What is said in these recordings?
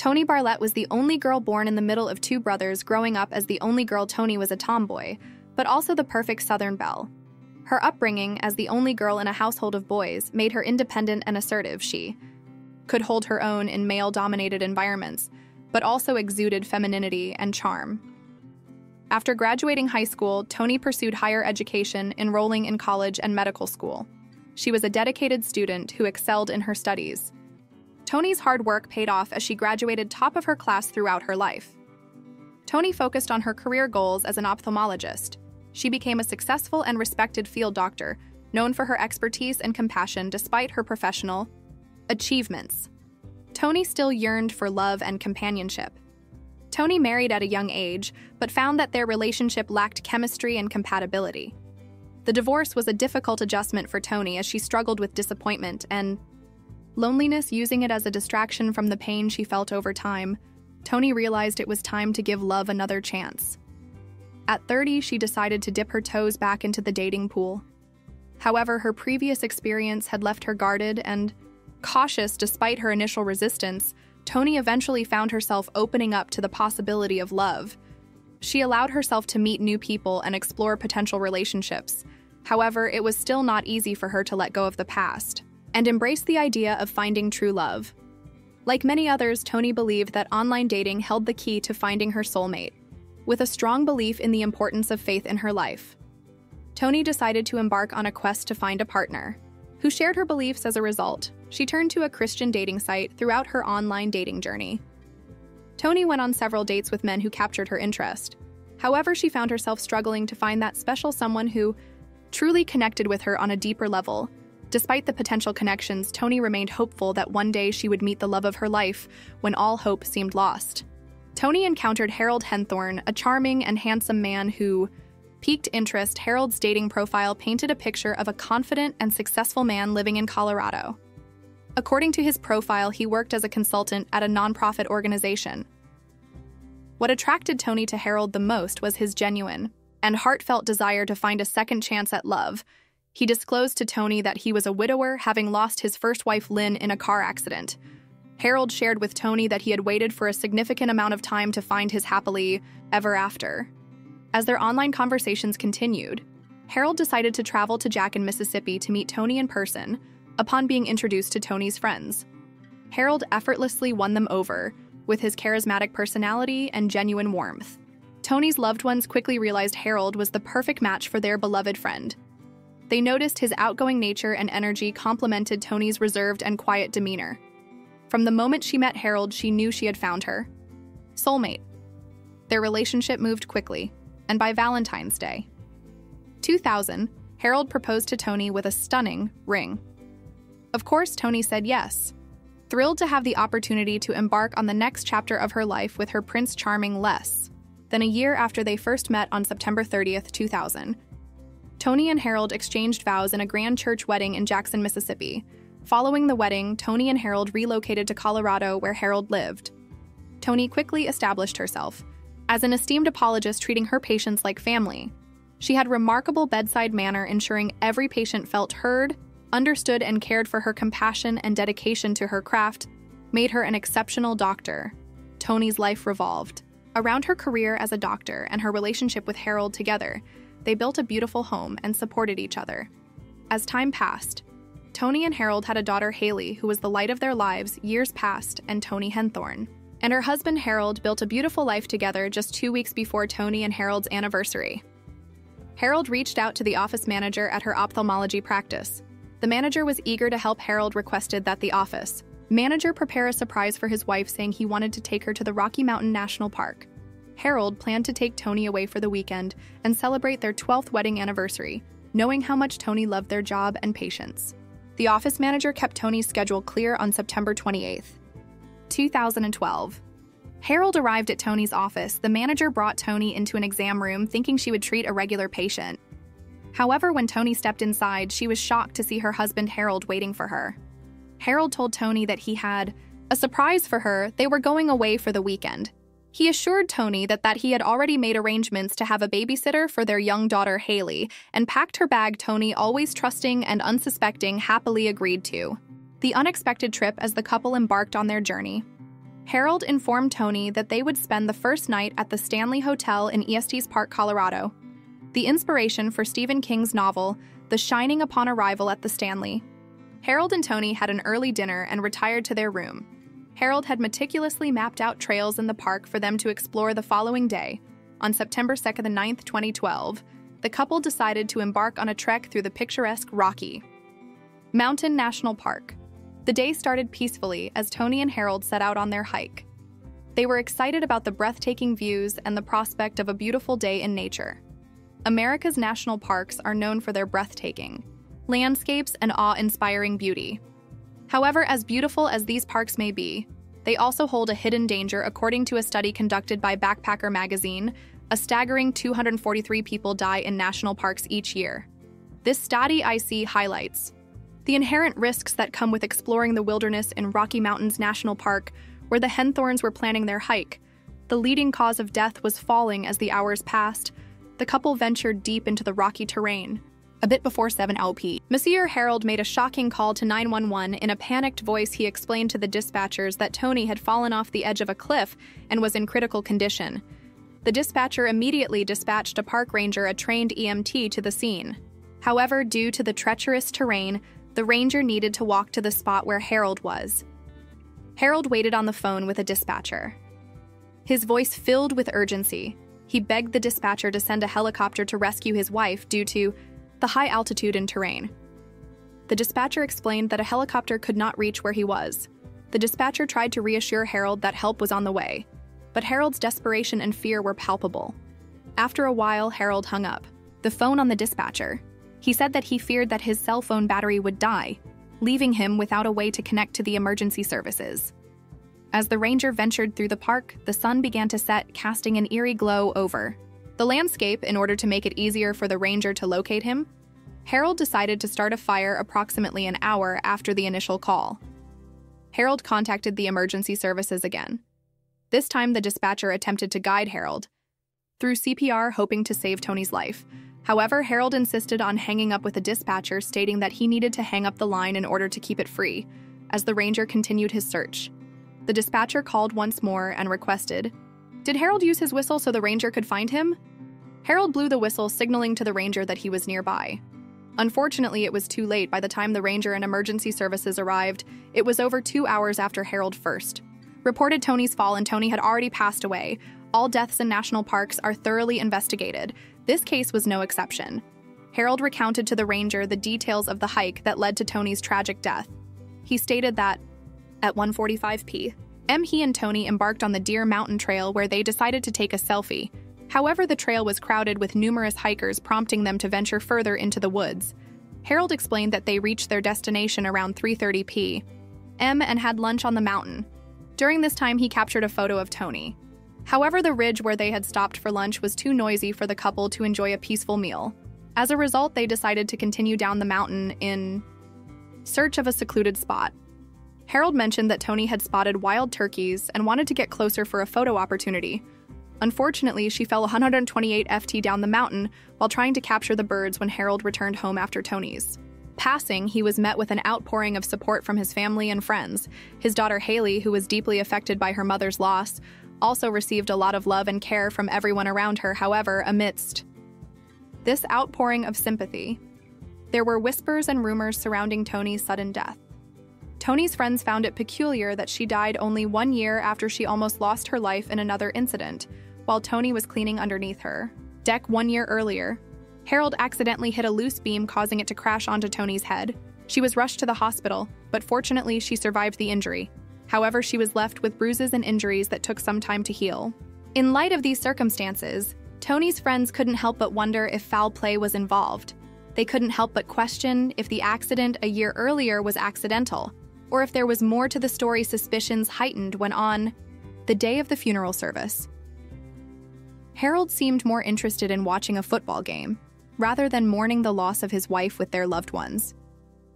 Toni Barlett was the only girl born in the middle of two brothers. Growing up as the only girl, Toni was a tomboy, but also the perfect Southern belle. Her upbringing as the only girl in a household of boys made her independent and assertive. She could hold her own in male-dominated environments, but also exuded femininity and charm. After graduating high school, Toni pursued higher education, enrolling in college and medical school. She was a dedicated student who excelled in her studies. Toni's hard work paid off as she graduated top of her class throughout her life. Toni focused on her career goals as an ophthalmologist. She became a successful and respected field doctor, known for her expertise and compassion despite her professional achievements. Toni still yearned for love and companionship. Toni married at a young age, but found that their relationship lacked chemistry and compatibility. The divorce was a difficult adjustment for Toni as she struggled with disappointment and loneliness. Using it as a distraction from the pain she felt over time, Toni realized it was time to give love another chance. At 30, she decided to dip her toes back into the dating pool. However, her previous experience had left her guarded and cautious. Despite her initial resistance, Toni eventually found herself opening up to the possibility of love. She allowed herself to meet new people and explore potential relationships. However, it was still not easy for her to let go of the past and embrace the idea of finding true love. Like many others, Toni believed that online dating held the key to finding her soulmate. With a strong belief in the importance of faith in her life, Toni decided to embark on a quest to find a partner who shared her beliefs. As a result, she turned to a Christian dating site throughout her online dating journey. Toni went on several dates with men who captured her interest. However, she found herself struggling to find that special someone who truly connected with her on a deeper level. Despite the potential connections, Toni remained hopeful that one day she would meet the love of her life when all hope seemed lost. Toni encountered Harold Henthorne, a charming and handsome man who piqued interest. Harold's dating profile painted a picture of a confident and successful man living in Colorado. According to his profile, he worked as a consultant at a nonprofit organization. What attracted Toni to Harold the most was his genuine and heartfelt desire to find a second chance at love. He disclosed to Toni that he was a widower, having lost his first wife, Lynn, in a car accident. Harold shared with Toni that he had waited for a significant amount of time to find his happily ever after. As their online conversations continued, Harold decided to travel to Jackson, Mississippi to meet Toni in person. Upon being introduced to Toni's friends, Harold effortlessly won them over with his charismatic personality and genuine warmth. Toni's loved ones quickly realized Harold was the perfect match for their beloved friend. They noticed his outgoing nature and energy complemented Toni's reserved and quiet demeanor. From the moment she met Harold, she knew she had found her soulmate. Their relationship moved quickly, and by Valentine's Day 2000, Harold proposed to Toni with a stunning ring. Of course, Toni said yes, thrilled to have the opportunity to embark on the next chapter of her life with her Prince Charming. Less than a year after they first met on September 30th, 2000, Toni and Harold exchanged vows in a grand church wedding in Jackson, Mississippi. Following the wedding, Toni and Harold relocated to Colorado, where Harold lived. Toni quickly established herself as an esteemed apologist, treating her patients like family. She had remarkable bedside manner, ensuring every patient felt heard, understood, and cared for. Her compassion and dedication to her craft made her an exceptional doctor. Toni's life revolved around her career as a doctor and her relationship with Harold. Together, they built a beautiful home and supported each other. As time passed, Toni and Harold had a daughter, Haley, who was the light of their lives. Years passed, and Toni Henthorne and her husband Harold built a beautiful life together. Just 2 weeks before Toni and Harold's anniversary, Harold reached out to the office manager at her ophthalmology practice. The manager was eager to help. Harold requested that the office manager prepare a surprise for his wife, saying he wanted to take her to the Rocky Mountain National Park. Harold planned to take Toni away for the weekend and celebrate their 12th wedding anniversary, knowing how much Toni loved their job and patients. The office manager kept Toni's schedule clear. On September 28th, 2012, Harold arrived at Toni's office. The manager brought Toni into an exam room, thinking she would treat a regular patient. However, when Toni stepped inside, she was shocked to see her husband Harold waiting for her. Harold told Toni that he had a surprise for her. They were going away for the weekend. He assured Toni that he had already made arrangements to have a babysitter for their young daughter, Haley, and packed her bag. Toni, always trusting and unsuspecting, happily agreed to the unexpected trip as the couple embarked on their journey. Harold informed Tony that they would spend the first night at the Stanley Hotel in Estes Park, Colorado, the inspiration for Stephen King's novel, The Shining, upon arrival at the Stanley. Harold and Tony had an early dinner and retired to their room. Harold had meticulously mapped out trails in the park for them to explore the following day. On September 2nd, 9th, 2012, the couple decided to embark on a trek through the picturesque Rocky Mountain National Park. The day started peacefully as Tony and Harold set out on their hike. They were excited about the breathtaking views and the prospect of a beautiful day in nature. America's national parks are known for their breathtaking landscapes and awe-inspiring beauty. However, as beautiful as these parks may be, they also hold a hidden danger. According to a study conducted by Backpacker magazine, a staggering 243 people die in national parks each year. This study highlights the inherent risks that come with exploring the wilderness in Rocky Mountains National Park, where the Henthorns were planning their hike. The leading cause of death was falling. As the hours passed, the couple ventured deep into the rocky terrain. A bit before 7 p.m., Monsieur Harold made a shocking call to 911. In a panicked voice, he explained to the dispatchers that Tony had fallen off the edge of a cliff and was in critical condition. The dispatcher immediately dispatched a park ranger, a trained EMT, to the scene. However, due to the treacherous terrain, the ranger needed to walk to the spot where Harold was. Harold waited on the phone with a dispatcher. His voice filled with urgency. He begged the dispatcher to send a helicopter to rescue his wife due to the high altitude and terrain. The dispatcher explained that a helicopter could not reach where he was. The dispatcher tried to reassure Harold that help was on the way, but Harold's desperation and fear were palpable. After a while, Harold hung up the phone on the dispatcher. He said that he feared that his cell phone battery would die, leaving him without a way to connect to the emergency services. As the ranger ventured through the park, the sun began to set, casting an eerie glow over the landscape. In order to make it easier for the ranger to locate him, Harold decided to start a fire approximately an hour after the initial call. Harold contacted the emergency services again. This time, the dispatcher attempted to guide Harold through CPR, hoping to save Tony's life. However, Harold insisted on hanging up with the dispatcher, stating that he needed to hang up the line in order to keep it free, as the ranger continued his search. The dispatcher called once more and requested, "Did Harold use his whistle so the ranger could find him?" Harold blew the whistle, signaling to the ranger that he was nearby. Unfortunately, it was too late. By the time the ranger and emergency services arrived, it was over 2 hours after Harold first reported Tony's fall, and Tony had already passed away. All deaths in national parks are thoroughly investigated. This case was no exception. Harold recounted to the ranger the details of the hike that led to Tony's tragic death. He stated that at 1:45 p.m., he and Tony embarked on the Deer Mountain Trail, where they decided to take a selfie. However, the trail was crowded with numerous hikers, prompting them to venture further into the woods. Harold explained that they reached their destination around 3:30 p.m. and had lunch on the mountain. During this time, he captured a photo of Tony. However, the ridge where they had stopped for lunch was too noisy for the couple to enjoy a peaceful meal. As a result, they decided to continue down the mountain in search of a secluded spot. Harold mentioned that Tony had spotted wild turkeys and wanted to get closer for a photo opportunity. Unfortunately, she fell 128 ft down the mountain while trying to capture the birds. When Harold returned home after Tony's passing, he was met with an outpouring of support from his family and friends. His daughter Haley, who was deeply affected by her mother's loss, also received a lot of love and care from everyone around her. However, amidst this outpouring of sympathy, there were whispers and rumors surrounding Tony's sudden death. Tony's friends found it peculiar that she died only 1 year after she almost lost her life in another incident, while Tony was cleaning underneath her deck 1 year earlier. Harold accidentally hit a loose beam, causing it to crash onto Tony's head. She was rushed to the hospital, but fortunately she survived the injury. However, she was left with bruises and injuries that took some time to heal. In light of these circumstances, Tony's friends couldn't help but wonder if foul play was involved. They couldn't help but question if the accident a year earlier was accidental, or if there was more to the story. Suspicions heightened when, on the day of the funeral service, Harold seemed more interested in watching a football game rather than mourning the loss of his wife with their loved ones.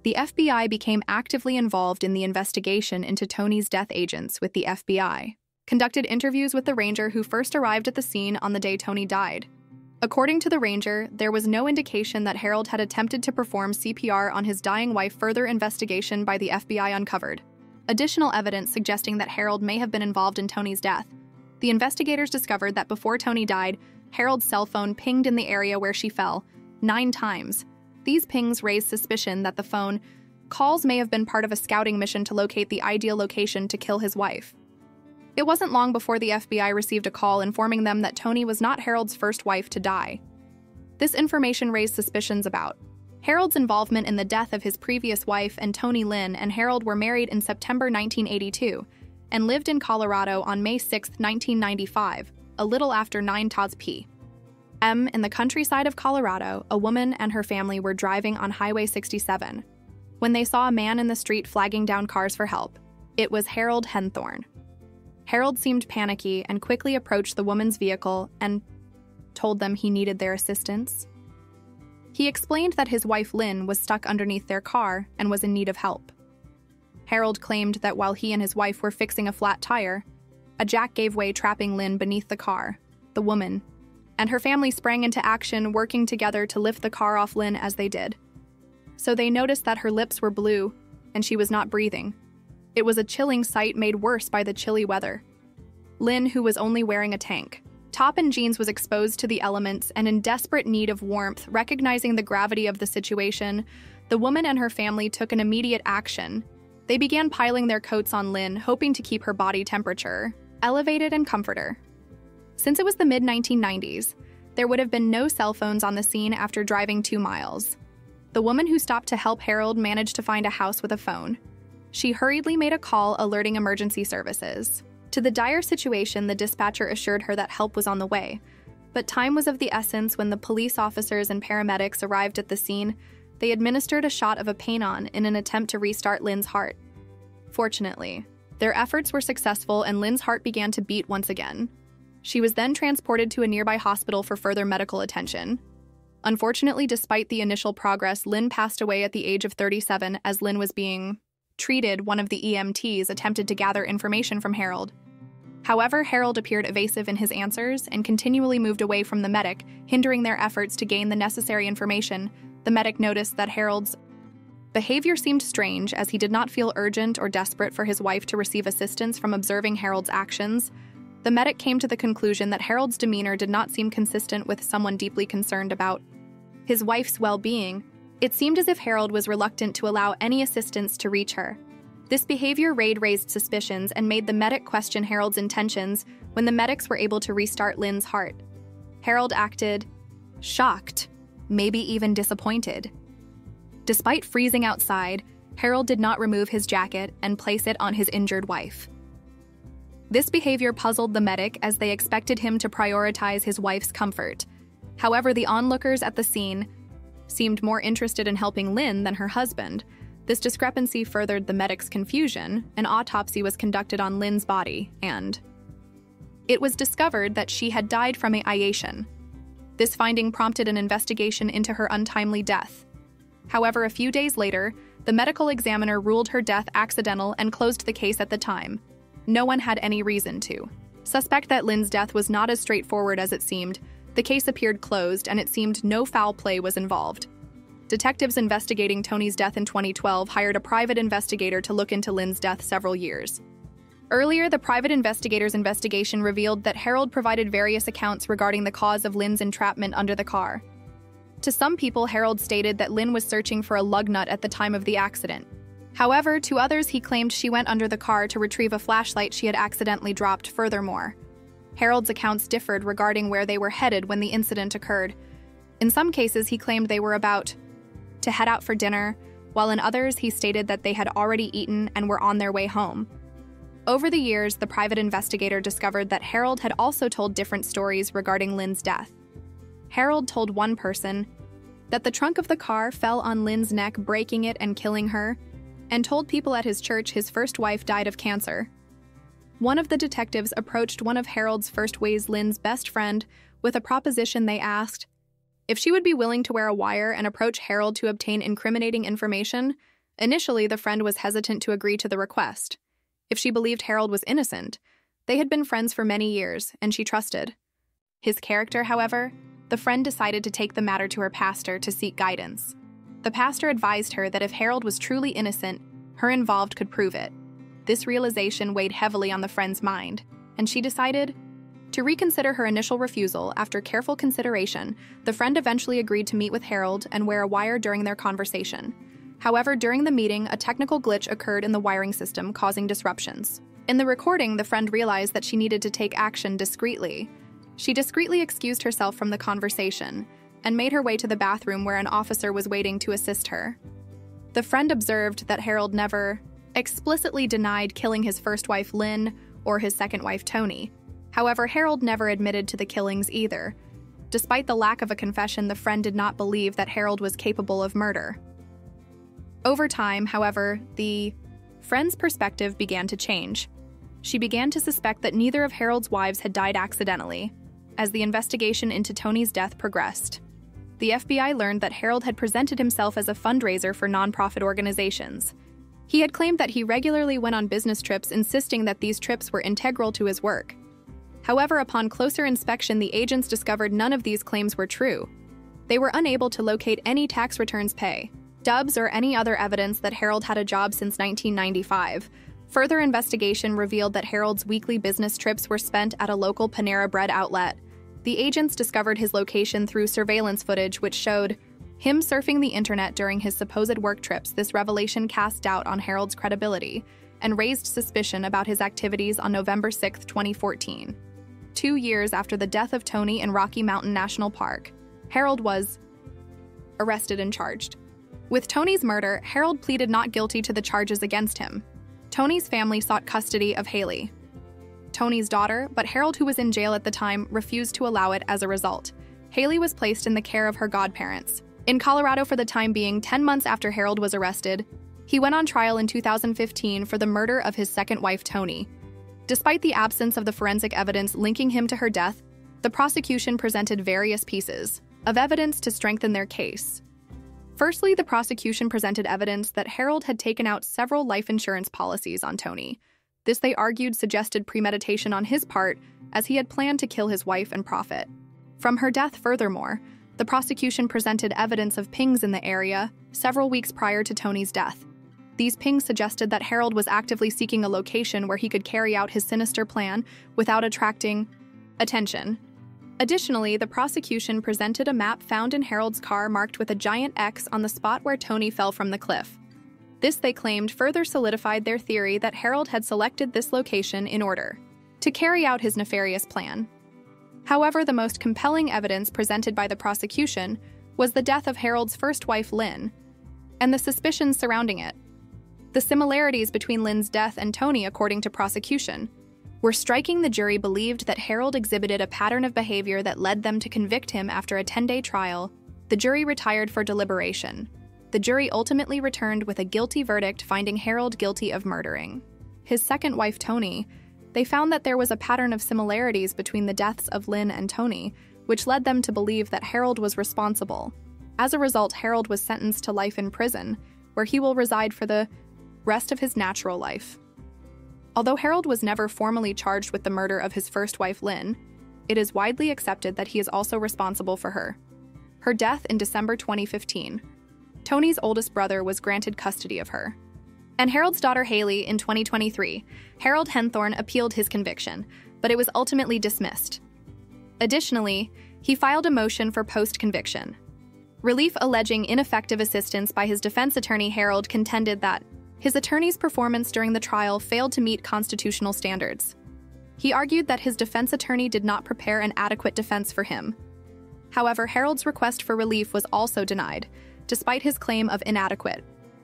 The FBI became actively involved in the investigation into Tony's death. Agents with the FBI conducted interviews with the ranger who first arrived at the scene on the day Tony died. According to the ranger, there was no indication that Harold had attempted to perform CPR on his dying wife. Further investigation by the FBI uncovered additional evidence suggesting that Harold may have been involved in Tony's death. The investigators discovered that before Tony died, Harold's cell phone pinged in the area where she fell 9 times. These pings raised suspicion that the phone calls may have been part of a scouting mission to locate the ideal location to kill his wife. It wasn't long before the FBI received a call informing them that Tony was not Harold's first wife to die. This information raised suspicions about Harold's involvement in the death of his previous wife, and Tony Lynn and Harold were married in September 1982 and lived in Colorado on May 6, 1995, a little after 9 p.m. In the countryside of Colorado, a woman and her family were driving on Highway 67 when they saw a man in the street flagging down cars for help. It was Harold Henthorne. Harold seemed panicky and quickly approached the woman's vehicle and told them he needed their assistance. He explained that his wife Lynn was stuck underneath their car and was in need of help. Harold claimed that while he and his wife were fixing a flat tire, a jack gave way, trapping Lynn beneath the car. The woman and her family sprang into action, working together to lift the car off Lynn as they did. So they noticed that her lips were blue and she was not breathing. It was a chilling sight made worse by the chilly weather. Lynn, who was only wearing a tank top and jeans, was exposed to the elements and in desperate need of warmth. Recognizing the gravity of the situation, the woman and her family took an immediate action. They began piling their coats on Lynn, hoping to keep her body temperature elevated and comfort her. Since it was the mid-1990s, there would have been no cell phones on the scene after driving 2 miles. The woman who stopped to help Harold managed to find a house with a phone. She hurriedly made a call alerting emergency services. To the dire situation, the dispatcher assured her that help was on the way. But time was of the essence. When the police officers and paramedics arrived at the scene, they administered a shot of a pain-on in an attempt to restart Lynn's heart. Fortunately, their efforts were successful and Lynn's heart began to beat once again. She was then transported to a nearby hospital for further medical attention. Unfortunately, despite the initial progress, Lynn passed away at the age of 37 as Lynn was being treated. One of the EMTs attempted to gather information from Harold. However, Harold appeared evasive in his answers and continually moved away from the medic, hindering their efforts to gain the necessary information. The medic noticed that Harold's behavior seemed strange, as he did not feel urgent or desperate for his wife to receive assistance. From observing Harold's actions, the medic came to the conclusion that Harold's demeanor did not seem consistent with someone deeply concerned about his wife's well-being. It seemed as if Harold was reluctant to allow any assistance to reach her. This behavior raised suspicions and made the medic question Harold's intentions. When the medics were able to restart Lynn's heart, Harold acted shocked, maybe even disappointed. Despite freezing outside, Harold did not remove his jacket and place it on his injured wife. This behavior puzzled the medic, as they expected him to prioritize his wife's comfort. However, the onlookers at the scene seemed more interested in helping Lynn than her husband. This discrepancy furthered the medic's confusion. An autopsy was conducted on Lynn's body, and it was discovered that she had died from aeration. This finding prompted an investigation into her untimely death. However, a few days later, the medical examiner ruled her death accidental and closed the case. At the time, no one had any reason to suspect that Lynn's death was not as straightforward as it seemed. The case appeared closed, and it seemed no foul play was involved. Detectives investigating Tony's death in 2012 hired a private investigator to look into Lynn's death several years earlier. The private investigator's investigation revealed that Harold provided various accounts regarding the cause of Lynn's entrapment under the car. To some people, Harold stated that Lynn was searching for a lug nut at the time of the accident. However, to others, he claimed she went under the car to retrieve a flashlight she had accidentally dropped. Furthermore, Harold's accounts differed regarding where they were headed when the incident occurred. In some cases, he claimed they were about to head out for dinner, while in others, he stated that they had already eaten and were on their way home. Over the years, the private investigator discovered that Harold had also told different stories regarding Lynn's death. Harold told one person that the trunk of the car fell on Lynn's neck, breaking it and killing her, and told people at his church his first wife died of cancer. One of the detectives approached one of Harold's first wives, Lynn's best friend, with a proposition. They asked if she would be willing to wear a wire and approach Harold to obtain incriminating information. Initially, the friend was hesitant to agree to the request. If she believed Harold was innocent, they had been friends for many years, and she trusted his character. However, the friend decided to take the matter to her pastor to seek guidance. The pastor advised her that if Harold was truly innocent, her involved could prove it. this realization weighed heavily on the friend's mind, and she decided to reconsider her initial refusal. After careful consideration, the friend eventually agreed to meet with Harold and wear a wire during their conversation. However, during the meeting, a technical glitch occurred in the wiring system, causing disruptions. In the recording, the friend realized that she needed to take action discreetly. She discreetly excused herself from the conversation and made her way to the bathroom where an officer was waiting to assist her. The friend observed that Harold never explicitly denied killing his first wife, Lynn, or his second wife, Toni. However, Harold never admitted to the killings either. Despite the lack of a confession, the friend did not believe that Harold was capable of murder. Over time, however, the friend's perspective began to change. She began to suspect that neither of Harold's wives had died accidentally. As the investigation into Toni's death progressed, the FBI learned that Harold had presented himself as a fundraiser for nonprofit organizations. He had claimed that he regularly went on business trips, insisting that these trips were integral to his work. However, upon closer inspection, the agents discovered none of these claims were true. They were unable to locate any tax returns, pay stubs, or any other evidence that Harold had a job since 1995. Further investigation revealed that Harold's weekly business trips were spent at a local Panera Bread outlet. The agents discovered his location through surveillance footage, which showed him surfing the internet during his supposed work trips. This revelation cast doubt on Harold's credibility and raised suspicion about his activities. On November 6, 2014, 2 years after the death of Toni in Rocky Mountain National Park, Harold was arrested and charged. With Toni's murder, Harold pleaded not guilty to the charges against him. Toni's family sought custody of Haley, Toni's daughter, but Harold, who was in jail at the time, refused to allow it. As a result, Haley was placed in the care of her godparents in Colorado for the time being. 10 months after Harold was arrested, he went on trial in 2015 for the murder of his second wife, Toni. Despite the absence of the forensic evidence linking him to her death, the prosecution presented various pieces of evidence to strengthen their case. Firstly, the prosecution presented evidence that Harold had taken out several life insurance policies on Toni. This, they argued, suggested premeditation on his part, as he had planned to kill his wife and profit from her death. Furthermore, the prosecution presented evidence of pings in the area several weeks prior to Toni's death. These pings suggested that Harold was actively seeking a location where he could carry out his sinister plan without attracting attention. Additionally, the prosecution presented a map found in Harold's car marked with a giant X on the spot where Toni fell from the cliff. This, they claimed, further solidified their theory that Harold had selected this location in order to carry out his nefarious plan. However, the most compelling evidence presented by the prosecution was the death of Harold's first wife, Lynn, and the suspicions surrounding it. The similarities between Lynn's death and Toni, according to prosecution, were striking. The jury believed that Harold exhibited a pattern of behavior that led them to convict him. After a 10-day trial, the jury retired for deliberation. The jury ultimately returned with a guilty verdict, finding Harold guilty of murdering his second wife, Toni. They found that there was a pattern of similarities between the deaths of Lynn and Toni, which led them to believe that Harold was responsible. As a result, Harold was sentenced to life in prison, where he will reside for the rest of his natural life. Although Harold was never formally charged with the murder of his first wife, Lynn, it is widely accepted that he is also responsible for her death in December 2015. Toni's oldest brother was granted custody of her and Harold's daughter, Haley, in 2023. Harold Henthorne appealed his conviction, but it was ultimately dismissed. Additionally, he filed a motion for post-conviction relief alleging ineffective assistance by his defense attorney. Harold contended that his attorney's performance during the trial failed to meet constitutional standards. He argued that his defense attorney did not prepare an adequate defense for him. However, Harold's request for relief was also denied. Despite his claim of inadequate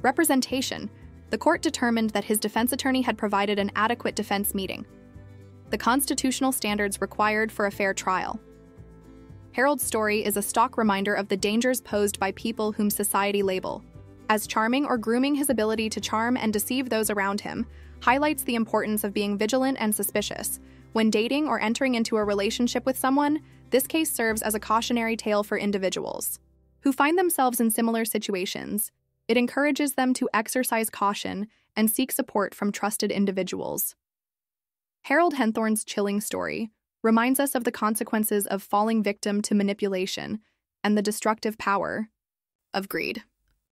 representation, the court determined that his defense attorney had provided an adequate defense meeting the constitutional standards required for a fair trial. Harold's story is a stark reminder of the dangers posed by people whom society label as charming or grooming. His ability to charm and deceive those around him highlights the importance of being vigilant and suspicious when dating or entering into a relationship with someone. This case serves as a cautionary tale for individuals who find themselves in similar situations. It encourages them to exercise caution and seek support from trusted individuals. Harold Henthorne's chilling story reminds us of the consequences of falling victim to manipulation and the destructive power of greed.